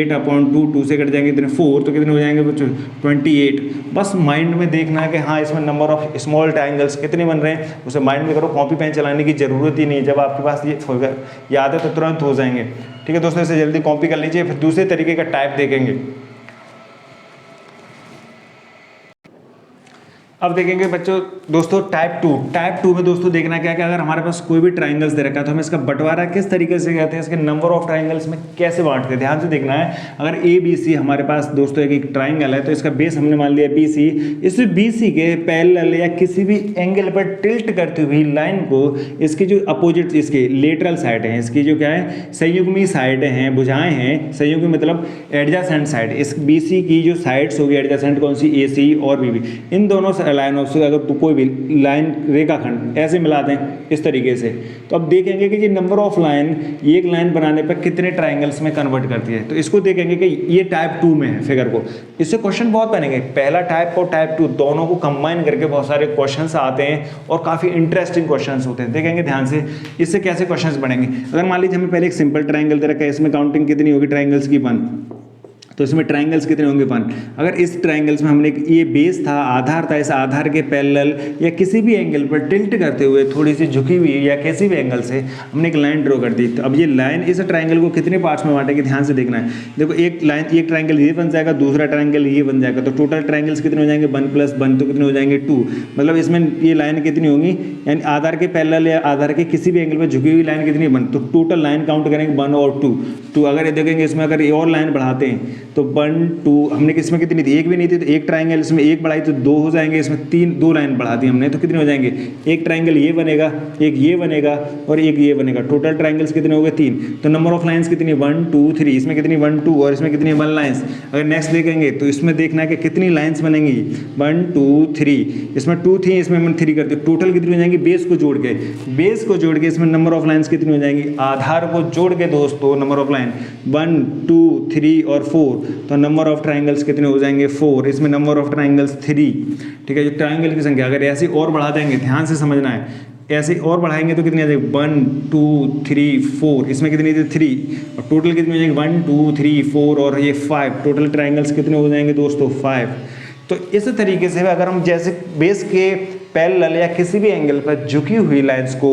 8/2, 2 से कट जाएंगे कितने 4, तो कितने हो जाएंगे बच्चों 28। बस माइंड में देखना है कि हाँ इसमें नंबर ऑफ स्मॉल ट्राइंगल्स कितने बन रहे हैं, उसे माइंड में करो, कॉपी पेन चलाने की जरूरत ही नहीं है। जब आपके पास ये याद है तो तुरंत हो जाएंगे, ठीक है दोस्तों। इसे जल्दी कॉपी कर लीजिए, फिर दूसरे तरीके का टाइप देखेंगे। अब देखेंगे बच्चों दोस्तों टाइप टू में दोस्तों देखना क्या है कि अगर हमारे पास कोई भी ट्राइंगल्स दे रखा है तो हमें इसका बंटवारा किस तरीके से कहते हैं, इसके नंबर ऑफ ट्राइंगल्स में कैसे बांटते हैं, ध्यान से देखना है। अगर ए बी सी हमारे पास दोस्तों एक ट्राइंगल है तो इसका बेस हमने मान लिया बी सी, इस बी सी के पैरेलल या किसी भी एंगल पर टिल्ट करती हुई लाइन को इसकी जो अपोजिट इसके लेटरल साइड है, इसकी जो क्या है संयुग्मी साइड हैं, भुजाएं हैं, संयुग्मी मतलब एडजासेंट साइड, इस बी सी की जो साइड्स होगी एडजासेंट कौन सी ए सी और बी बी, इन दोनों लाइनों से अगर तो कोई भी लाइन रेखाखंड ऐसे मिला दें इस तरीके से, तो अब देखेंगे कि ये नंबर ऑफ लाइन एक लाइन बनाने पर कितने ट्राइंगल्स में कन्वर्ट करती है। तो इसको देखेंगे कि ये टाइप 2 में है फिगर को, इससे क्वेश्चन बहुत बनेंगे, पहला टाइप और टाइप 2 दोनों को कंबाइन करके बहुत सारे क्वेश्चंस आते हैं और काफ़ी इंटरेस्टिंग क्वेश्चंस होते हैं। देखेंगे ध्यान से इससे कैसे क्वेश्चंस बनेंगे। अगर मान लीजिए हमें पहले एक सिंपल ट्राइंगल दे रखा है, इसमें काउंटिंग कितनी होगी ट्राइंगल्स की 1, तो इसमें ट्राइंगल्स कितने होंगे 1। अगर इस ट्राइंगल्स में हमने ये बेस था, आधार था, इस आधार के पैरेलल या किसी भी एंगल पर टिल्ट करते हुए थोड़ी सी झुकी हुई या किसी भी एंगल से हमने एक लाइन ड्रॉ कर दी। तो अब ये लाइन इस ट्राइंगल को कितने पार्ट्स में बांटेगी, ध्यान से देखना है। देखो एक लाइन, एक ट्राइंगल ये बन जाएगा, दूसरा ट्राइंगल ये बन जाएगा, तो टोटल ट्राइंगल्स कितने हो जाएंगे 1 + 1, तो कितने हो जाएंगे 2। मतलब इसमें ये लाइन कितनी होगी, यानी आधार के पैरेलल या आधार के किसी भी एंगल पर झुकी हुई लाइन कितनी बन, तो टोटल लाइन काउंट करेंगे 1 और 2। अगर ये देखेंगे इसमें अगर ये और लाइन बढ़ाते हैं तो 1 2, हमने किसमें कितनी थी, एक भी नहीं थी, तो एक ट्राइंगल इसमें एक बढ़ाई तो 2 हो जाएंगे, इसमें 2 लाइन बढ़ा दी हमने तो कितने हो जाएंगे, एक ट्राइंगल ये बनेगा, एक ये बनेगा और एक ये बनेगा, टोटल ट्राइंगल्स कितने हो गए 3। तो नंबर ऑफ लाइंस कितनी 1 2 3, इसमें कितनी 1 2 और इसमें कितनी 1 लाइंस। अगर नेक्स्ट देखेंगे तो इसमें देखना है कि कितनी लाइंस बनेंगी 1 2 3, इसमें 2 थी, इसमें हमने 3 कर दी, टोटल कितनी हो जाएंगी बेस को जोड़ के इसमें नंबर ऑफ लाइंस कितनी हो जाएंगी, आधार को जोड़ के दोस्तों नंबर ऑफ लाइन 1 2 3 और 4, तो नंबर ऑफ ट्राइंगल्स कितने हो जाएंगे 4, इसमें नंबर ऑफ ट्राइंगल्स 3। ठीक है, जो ट्राइंगल की संख्या अगर ऐसी और बढ़ा देंगे, ध्यान से समझना है, ऐसे और बढ़ाएंगे तो कितनी आ जाएगी 1 2 3 4, इसमें कितनी थी 3 और टोटल कितनी हो जाएगी 1 2 3 4 और ये 5, टोटल ट्राइंगल्स कितने हो जाएंगे दोस्तों 5। तो इस तरीके से अगर हम जैसे बेस के पैरेलल या किसी भी एंगल पर झुकी हुई लाइंस को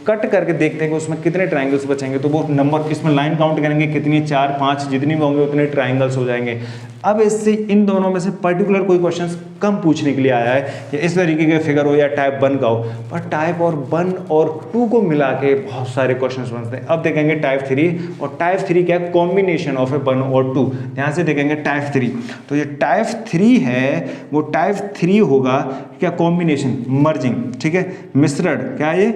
कट करके देखते हैं कि उसमें कितने ट्राइंगल्स बचेंगे, तो वो नंबर इसमें लाइन काउंट करेंगे कितनी 4 5 जितनी भी होंगे उतने ट्राइंगल्स हो जाएंगे। अब इससे इन दोनों में से पर्टिकुलर कोई क्वेश्चन कम पूछने के लिए आया है, या इस तरीके का फिगर हो या टाइप 1 का हो, पर टाइप और 1 और 2 को मिला के बहुत सारे क्वेश्चंस बनते हैं। अब देखेंगे टाइप 3, और टाइप 3 क्या है, कॉम्बिनेशन ऑफ 1 और 2। ध्यान से देखेंगे टाइप 3, तो ये टाइप 3 है वो टाइप 3 होगा क्या, कॉम्बिनेशन मर्जिंग, ठीक है, मिश्रण, क्या है ये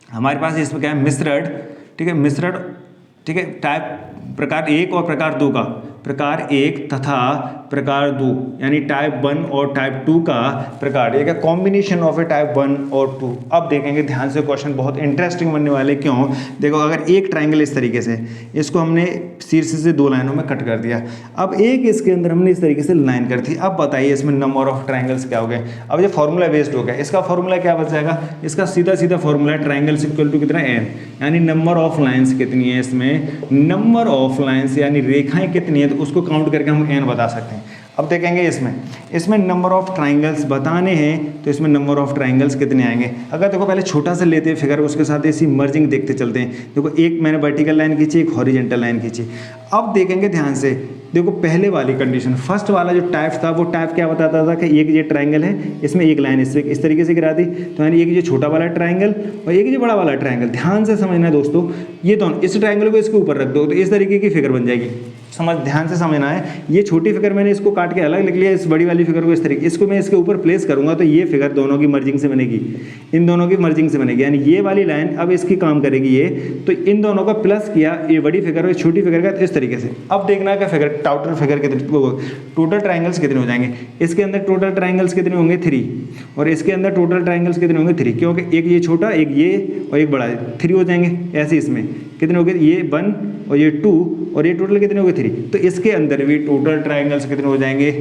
हमारे पास इसमें क्या है मिश्रण, ठीक है, मिश्रण, ठीक है, टाइप प्रकार 1 और प्रकार 2 का, प्रकार 1 तथा प्रकार 2, यानी टाइप 1 और टाइप 2 का प्रकार, एक कॉम्बिनेशन ऑफ ए टाइप 1 और 2। अब देखेंगे ध्यान से, क्वेश्चन बहुत इंटरेस्टिंग बनने वाले, क्यों, देखो अगर एक ट्राइंगल इस तरीके से, इसको हमने शीर्ष से 2 लाइनों में कट कर दिया, अब एक इसके अंदर हमने इस तरीके से लाइन कर दी। अब बताइए इसमें नंबर ऑफ ट्राइंगल्स क्या हो गए। अब ये फॉर्मूला बेस्ड हो गया, इसका फॉर्मूला क्या बच जाएगा, इसका सीधा सीधा फॉर्मूला है ट्राइंगल इक्वल टू कितना n, यानी नंबर ऑफ लाइंस कितनी है इसमें, नंबर ऑफ लाइंस यानी रेखाएं कितनी है, तो उसको काउंट करके हम n बता सकते हैं। अब देखेंगे इसमें नंबर ऑफ ट्राइंगल्स बताने हैं, तो इसमें नंबर ऑफ ट्राइंगल्स कितने आएंगे। अगर देखो पहले छोटा सा लेते हैं फिगर, उसके साथ ऐसी मर्जिंग देखते चलते हैं। देखो एक मैंने वर्टिकल लाइन खींची, एक हॉरिजेंटल लाइन खींची। अब देखेंगे ध्यान से, देखो पहले वाली कंडीशन, फर्स्ट वाला जो टाइप था वो टाइप क्या बताता था कि एक ये ट्राइंगल है, इसमें एक लाइन इस तरीके से गिरा दी, तो यानी एक ये छोटा वाला ट्राइंगल और एक ये बड़ा वाला ट्राइंगल। ध्यान से समझना है दोस्तों, ये दोनों इस ट्राइंगल को इसके ऊपर रख दो तो इस तरीके की फिगर बन जाएगी। ध्यान से समझना है, ये छोटी फिगर मैंने इसको काट के अलग लिख लिया, इस बड़ी वाली फिगर को इस तरीके, इसको मैं इसके ऊपर प्लेस करूंगा तो ये फिगर दोनों की मर्जिंग से बनेगी, इन दोनों की मर्जिंग से बनेगी, यानी ये वाली लाइन अब इसकी काम करेगी ये, तो इन दोनों का प्लस किया, ये बड़ी फिगर और छोटी फिगर का इस तरीके से। अब देखना है कि फिगर टोटल फिगर कितने, टोटल ट्राइंगल्स कितने हो जाएंगे। इसके अंदर टोटल ट्राइंगल्स कितने होंगे 3, और इसके अंदर टोटल ट्राइंगल्स कितने होंगे 3, क्योंकि एक ये छोटा, एक ये और एक बड़ा, 3 हो जाएंगे। ऐसे इसमें कितने हो गए, ये 1 और ये 2 और ये टोटल कितने हो गए 3, तो इसके अंदर भी टोटल ट्राइंगल्स कितने हो जाएंगे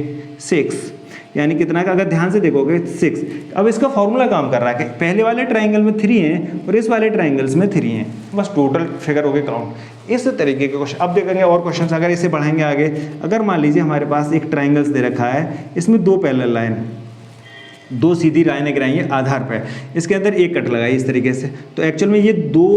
6, यानी कितना का, अगर ध्यान से देखोगे 6। अब इसका फॉर्मूला काम कर रहा है कि पहले वाले ट्राइंगल में 3 हैं और इस वाले ट्राइंगल्स में 3 हैं, बस टोटल फिगर हो गए काउंट। इस तरीके के क्वेश्चन अब देखेंगे और क्वेश्चंस, अगर इसे बढ़ाएंगे आगे। अगर मान लीजिए हमारे पास एक ट्राइंगल्स दे रखा है, इसमें 2 पैरेलल लाइन, 2 सीधी लाइनें गिराई हैं आधार पर, इसके अंदर एक कट लगाई इस तरीके से, तो एक्चुअल में ये 2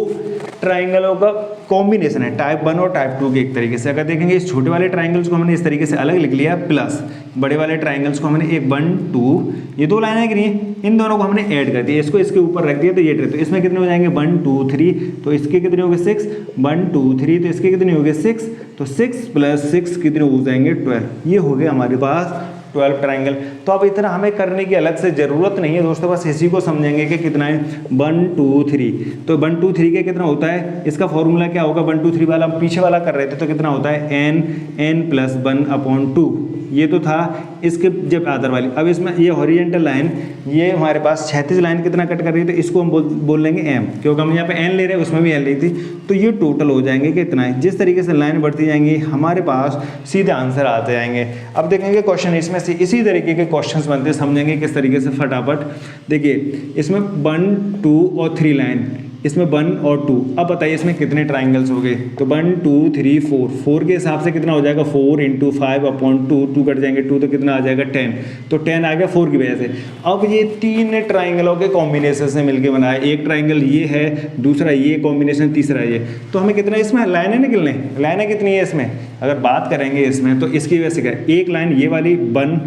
ट्राइंगलों का कॉम्बिनेशन है टाइप 1 और टाइप 2 के एक तरीके से। अगर देखेंगे इस छोटे वाले ट्राइंगल्स को हमने इस तरीके से अलग लिख लिया, प्लस बड़े वाले ट्राइंगल्स को हमने एक 1 2 ये दो लाइनें है कि नहीं, इन दोनों को हमने ऐड कर दिया, इसको इसके ऊपर रख दिया तो ये ट्रे, तो इसमें कितने हो जाएंगे 1 2 3, तो इसके कितने हो गए 6, 1 2 3, तो इसके कितने हो गए 6, तो 6 + 6 कितने हो जाएंगे 12। ये हो गया हमारे पास 12 ट्राइंगल। तो अब इतना हमें करने की अलग से ज़रूरत नहीं है दोस्तों, बस इसी को समझेंगे कि कितना है 1 2 3, तो 1 2 3 के कितना होता है, इसका फॉर्मूला क्या होगा, 1 2 3 वाला हम पीछे वाला कर रहे थे तो कितना होता है n + 1/2, ये तो था इसके जब आदर वाली। अब इसमें ये हॉरिजेंटल लाइन ये हमारे पास क्षैतिज लाइन कितना कट कर रही है, तो इसको हम बोल लेंगे m, क्योंकि हम यहाँ पे n ले रहे हैं, उसमें भी n ली थी, तो ये टोटल हो जाएंगे कितना है। जिस तरीके से लाइन बढ़ती जाएंगी हमारे पास सीधे आंसर आते जाएंगे। अब देखेंगे क्वेश्चन इसमें से इसी तरीके के क्वेश्चंस बनते, समझेंगे किस तरीके से फटाफट। देखिए इसमें 1 2 और 3 लाइन, इसमें 1 और 2, अब बताइए इसमें कितने ट्राइंगल्स हो गए, तो 1 2 3 4 के हिसाब से कितना हो जाएगा 4 × 5/2, 2 कट जाएंगे 2, तो कितना आ जाएगा 10, तो 10 आ गया 4 की वजह से। अब ये 3 ट्राइंगलों के कॉम्बिनेशन से मिलके बना है, एक ट्राइंगल ये है, दूसरा ये कॉम्बिनेशन, तीसरा ये, तो हमें कितना इसमें लाइनें निकलने, लाइनें कितनी है इसमें, अगर बात करेंगे इसमें तो इसकी वजह से क्या, एक लाइन ये वाली 1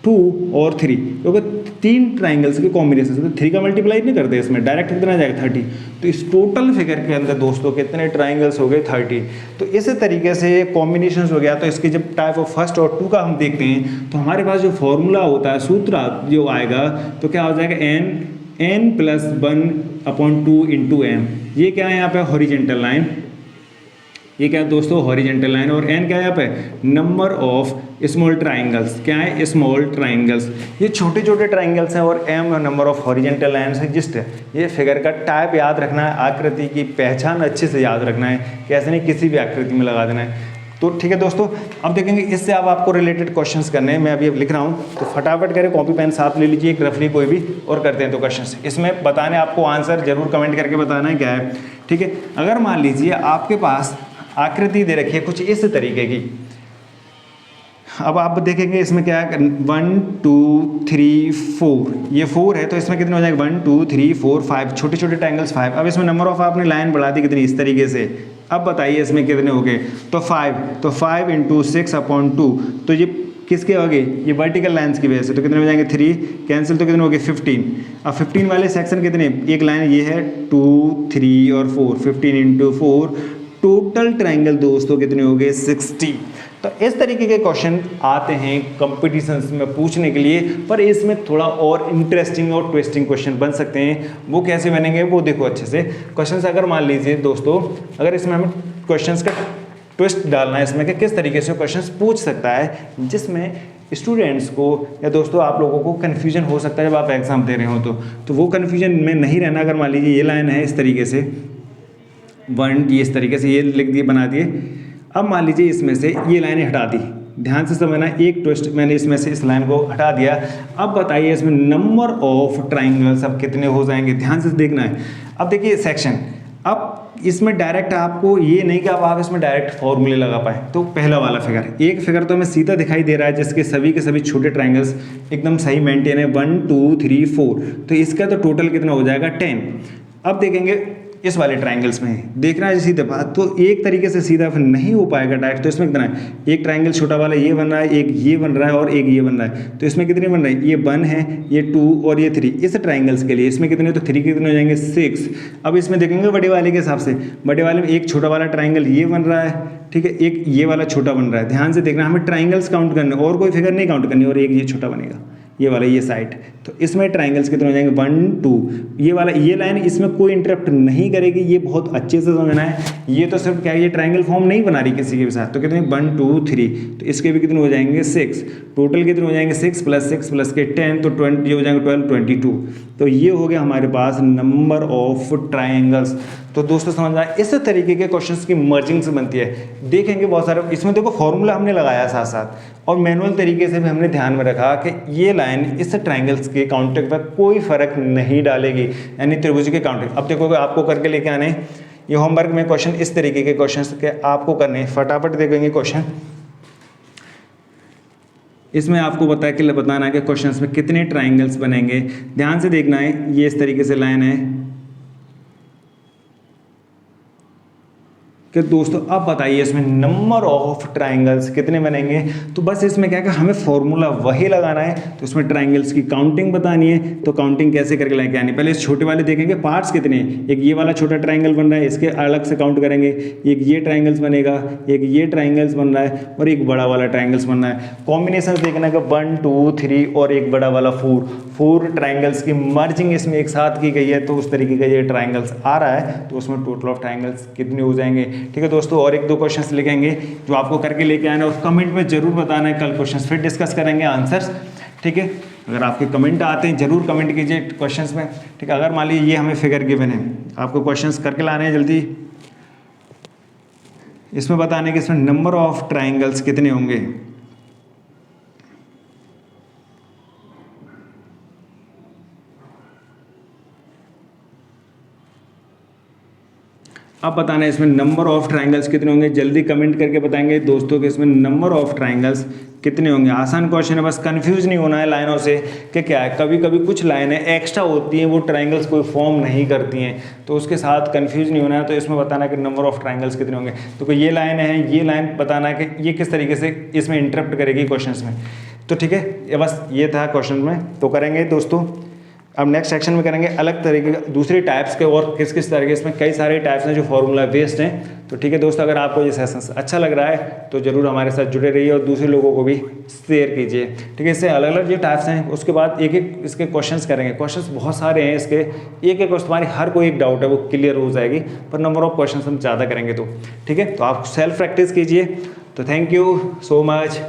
2 और 3, क्योंकि 3 ट्राइंगल्स के कॉम्बिनेशन से, तो 3 का मल्टीप्लाई नहीं करते इसमें, डायरेक्ट कितना जाएगा 30, तो इस टोटल फिगर के अंदर दोस्तों कितने ट्राइंगल्स हो गए 30। तो इस तरीके से कॉम्बिनेशंस हो गया। तो इसके जब टाइप ऑफ 1 और 2 का हम देखते हैं तो हमारे पास जो फॉर्मूला होता है, सूत्र जो आएगा, तो क्या हो जाएगा n + 1/2 × m। ये क्या है यहाँ पे हॉरिजेंटल लाइन, ये क्या है दोस्तों हॉरिजेंटल लाइन, और n क्या है यहाँ पे नंबर ऑफ स्मॉल ट्राइंगल्स, क्या है स्मॉल ट्राइंगल्स, ये छोटे छोटे ट्राइंगल्स हैं, और m number of horizontal lines exist है। ये फिगर का टाइप याद रखना है, आकृति की पहचान अच्छे से याद रखना है, कैसे नहीं किसी भी आकृति में लगा देना है। तो ठीक है दोस्तों, अब देखेंगे इससे अब आपको रिलेटेड क्वेश्चंस करने हैं, मैं अभी अब लिख रहा हूँ, तो फटाफट करें, कॉपी पेन साथ ले लीजिए, एक रफली कोई भी, और करते हैं तो क्वेश्चंस। इसमें बताने आपको आंसर जरूर कमेंट करके बताना है क्या है, ठीक है। अगर मान लीजिए आपके पास आकृति दे रखी है कुछ इस तरीके की, अब आप देखेंगे इसमें क्या है 1 2 3 4, ये 4 है, तो इसमें कितने हो जाएंगे 1 2 3 4 5, छोटे छोटे ट्राइंगल्स 5। अब इसमें नंबर ऑफ आपने लाइन बढ़ा दी कितनी, इस तरीके से। अब बताइए इसमें कितने हो गए, तो 5, तो 5 × 6/2, तो ये किसके हो गए, ये वर्टिकल लाइन्स की वजह से, तो कितने हो जाएंगे 3 कैंसिल, तो कितने हो गए 15। अब 15 वाले सेक्शन कितने, एक लाइन ये है 2 3 और 4, 15 × 4, टोटल ट्राइंगल दोस्तों कितने हो गए 60। तो इस तरीके के क्वेश्चन आते हैं कंपटीशंस में पूछने के लिए, पर इसमें थोड़ा और इंटरेस्टिंग और ट्विस्टिंग क्वेश्चन बन सकते हैं। वो कैसे बनेंगे वो देखो अच्छे से। क्वेश्चंस अगर मान लीजिए दोस्तों, अगर इसमें हमें क्वेश्चंस का ट्विस्ट डालना है इसमें कि किस तरीके से क्वेश्चंस पूछ सकता है, जिसमें स्टूडेंट्स को या दोस्तों आप लोगों को कन्फ्यूजन हो सकता है जब आप एग्जाम दे रहे हो, तो वो कन्फ्यूजन में नहीं रहना। अगर मान लीजिए ये लाइन है इस तरीके से 1, ये इस तरीके से ये लिख दिए बना दिए, अब मान लीजिए इसमें से ये लाइनें हटा दी, ध्यान से समझना, एक ट्विस्ट मैंने इसमें से इस लाइन को हटा दिया। अब बताइए इसमें नंबर ऑफ ट्राइंगल्स अब कितने हो जाएंगे, ध्यान से देखना है। अब देखिए सेक्शन, अब इसमें डायरेक्ट आपको ये नहीं कि अब आप इसमें डायरेक्ट फॉर्मूले लगा पाए। तो पहला वाला फिगर, एक फिगर तो हमें सीधा दिखाई दे रहा है जिसके सभी के सभी छोटे ट्राइंगल्स एकदम सही मेंटेन है, 1 2 3 4, तो इसका तो टोटल कितना हो जाएगा 10। अब देखेंगे इस वाले ट्राइंगल्स में देखना है सीधे बात, तो एक तरीके से सीधा फिर नहीं हो पाएगा डायरेक्ट। तो इसमें कितना है, एक ट्राइंगल छोटा वाला ये बन रहा है, एक ये बन रहा है और एक ये बन रहा है, तो इसमें कितने बन रहे हैं, ये 1 है, ये 2 और ये 3। इस ट्राइंगल्स के लिए इसमें कितने, तो 3 कितने हो जाएंगे 6। अब इसमें देखेंगे बड़े वाले के हिसाब से, बड़े वाले में एक छोटा वाला ट्राइंगल ये बन रहा है, ठीक है, एक ये वाला छोटा बन रहा है। ध्यान से देखना, हमें ट्राइंगल्स काउंट करने और कोई फिगर नहीं काउंट करनी, और एक ये छोटा बनेगा ये वाला ये साइड, तो इसमें ट्राइंगल्स कितने हो जाएंगे 1 2। ये वाला ये लाइन इसमें कोई इंटरप्ट नहीं करेगी, ये बहुत अच्छे से समझना है। ये तो सिर्फ क्या है, ये ट्राइंगल फॉर्म नहीं बना रही किसी के भी साथ, तो कितने 1 2 3, तो इसके भी कितने हो जाएंगे 6। टोटल कितने हो जाएंगे 6 + 6 + के 10, तो 20 हो जाएंगे 12 22। तो ये हो गया हमारे पास नंबर ऑफ ट्राइंगल्स। तो दोस्तों समझ आए, इस तरीके के क्वेश्चंस की मर्जिंग से बनती है। देखेंगे बहुत सारे, इसमें देखो फॉर्मूला हमने लगाया साथ साथ, और मैनुअल तरीके से भी हमने ध्यान में रखा कि ये लाइन इस ट्राइंगल्स के काउंटिंग पर कोई फर्क नहीं डालेगी, यानी त्रिभुज के काउंटिंग। अब देखो आपको करके लेके आने, ये होमवर्क में क्वेश्चन इस तरीके के क्वेश्चन के आपको करने, फटाफट देखेंगे क्वेश्चन। इसमें आपको बताना है कि क्वेश्चंस में कितने ट्राइंगल्स बनेंगे। ध्यान से देखना है, ये इस तरीके से लाइन है, कि दोस्तों अब बताइए इसमें नंबर ऑफ ट्राइंगल्स कितने बनेंगे। तो बस इसमें क्या है कि हमें फॉर्मूला वही लगाना है। तो इसमें ट्राइंगल्स की काउंटिंग बतानी है, तो काउंटिंग कैसे करके लेके आनी, पहले इस छोटे वाले देखेंगे पार्ट्स कितने हैं। एक ये वाला छोटा ट्राइंगल बन रहा है, इसके अलग से काउंट करेंगे। एक ये ट्राइंगल्स बनेगा, एक ये ट्राइंगल्स बन रहा है और एक बड़ा वाला ट्राइंगल्स बन रहा है। कॉम्बिनेशन देखना है 1 2 3 और एक बड़ा वाला 4 ट्राइंगल्स की मर्जिंग इसमें एक साथ की गई है, तो उस तरीके का ये ट्राइंगल्स आ रहा है। तो उसमें टोटल ऑफ ट्राइंगल्स कितने हो जाएंगे। ठीक है दोस्तों, और एक दो क्वेश्चंस लिखेंगे जो आपको करके लेके आना है और कमेंट में जरूर बताना है। कल क्वेश्चंस फिर डिस्कस करेंगे आंसर्स। ठीक है, अगर आपके कमेंट आते हैं जरूर कमेंट कीजिए क्वेश्चंस में। ठीक है, अगर मान लीजिए ये हमें फिगर गिवन है, आपको क्वेश्चंस करके लाने हैं जल्दी। इसमें बताने कि इसमें नंबर ऑफ ट्राइंगल्स कितने होंगे। अब बताना है इसमें नंबर ऑफ ट्राइंगल्स कितने होंगे। जल्दी कमेंट करके बताएंगे दोस्तों कि इसमें नंबर ऑफ ट्राइंगल्स कितने होंगे। आसान क्वेश्चन है, बस कंफ्यूज नहीं होना है लाइनों से कि क्या है। कभी कभी कुछ लाइनें एक्स्ट्रा होती हैं, वो ट्राइंगल्स कोई फॉर्म नहीं करती हैं, तो उसके साथ कंफ्यूज नहीं होना है। तो इसमें बताना है कि नंबर ऑफ ट्राइंगल्स कितने होंगे। तो ये लाइन है, ये लाइन बताना है कि ये किस तरीके से इसमें इंटरप्ट करेगी क्वेश्चन में। तो ठीक है, ये बस ये था क्वेश्चन में। तो करेंगे दोस्तों, अब नेक्स्ट सेक्शन में करेंगे अलग तरीके का दूसरे टाइप्स के और किस किस तरीके। इसमें कई सारे टाइप्स हैं जो फॉर्मूला बेस्ड हैं। तो ठीक है दोस्तों, अगर आपको ये सेशन अच्छा लग रहा है तो जरूर हमारे साथ जुड़े रहिए और दूसरे लोगों को भी शेयर कीजिए। ठीक है, इससे अलग अलग जो टाइप्स हैं उसके बाद एक एक इसके क्वेश्चंस करेंगे। क्वेश्चंस बहुत सारे हैं इसके, एक एक तुम्हारी हर कोई एक डाउट है वो क्लियर हो जाएगी, पर नंबर ऑफ क्वेश्चन हम ज़्यादा करेंगे। तो ठीक है, तो आप सेल्फ प्रैक्टिस कीजिए। तो थैंक यू सो मच।